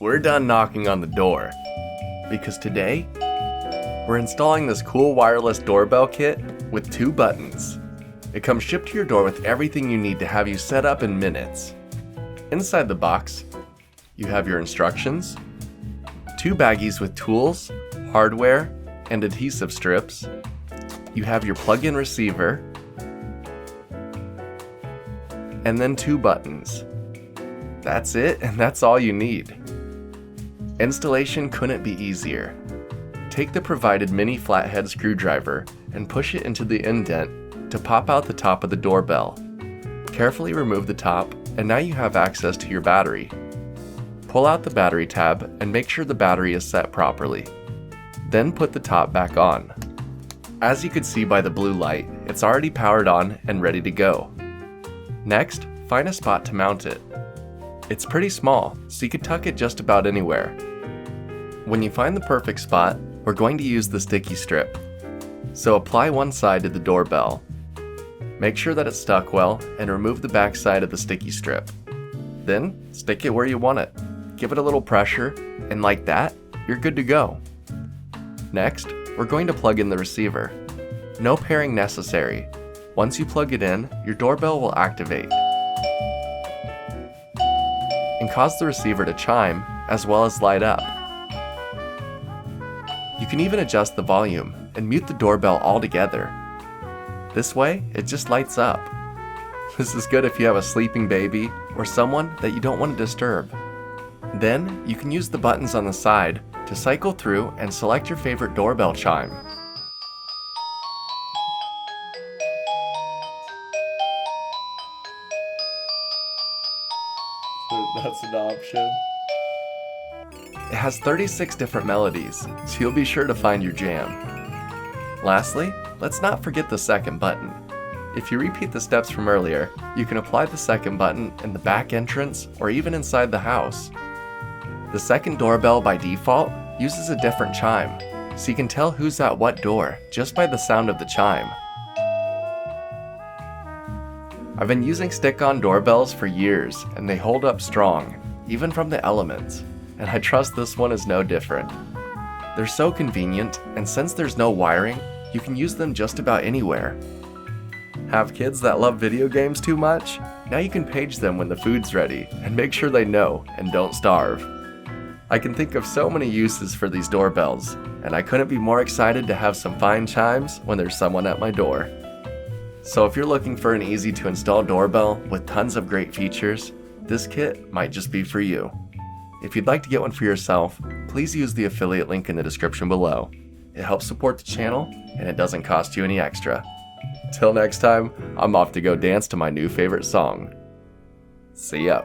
we're done knocking on the door, because today, we're installing this cool wireless doorbell kit with 2 buttons. It comes shipped to your door with everything you need to have you set up in minutes. Inside the box, you have your instructions, 2 baggies with tools, hardware, and adhesive strips. You have your plug-in receiver, and then 2 buttons. That's it, and that's all you need. Installation couldn't be easier. Take the provided mini flathead screwdriver and push it into the indent to pop out the top of the doorbell. Carefully remove the top, and now you have access to your battery. Pull out the battery tab and make sure the battery is set properly. Then put the top back on. As you could see by the blue light, it's already powered on and ready to go. Next, find a spot to mount it. It's pretty small, so you can tuck it just about anywhere. When you find the perfect spot, we're going to use the sticky strip. So apply one side to the doorbell. Make sure that it's stuck well and remove the back side of the sticky strip. Then, stick it where you want it. Give it a little pressure, and like that, you're good to go. Next, we're going to plug in the receiver. No pairing necessary. Once you plug it in, your doorbell will activate and cause the receiver to chime as well as light up. You can even adjust the volume and mute the doorbell altogether. This way, it just lights up. This is good if you have a sleeping baby or someone that you don't want to disturb. Then, you can use the buttons on the side to cycle through and select your favorite doorbell chime. That's an option. It has 36 different melodies, so you'll be sure to find your jam. Lastly, let's not forget the second button. If you repeat the steps from earlier, you can apply the second button in the back entrance or even inside the house. The second doorbell by default uses a different chime, so you can tell who's at what door just by the sound of the chime. I've been using stick-on doorbells for years, and they hold up strong, even from the elements, and I trust this one is no different. They're so convenient, and since there's no wiring, you can use them just about anywhere. Have kids that love video games too much? Now you can page them when the food's ready, and make sure they know and don't starve. I can think of so many uses for these doorbells, and I couldn't be more excited to have some fine chimes when there's someone at my door. So if you're looking for an easy to install doorbell with tons of great features, this kit might just be for you. If you'd like to get one for yourself, please use the affiliate link in the description below. It helps support the channel, and it doesn't cost you any extra. Till next time, I'm off to go dance to my new favorite song. See ya.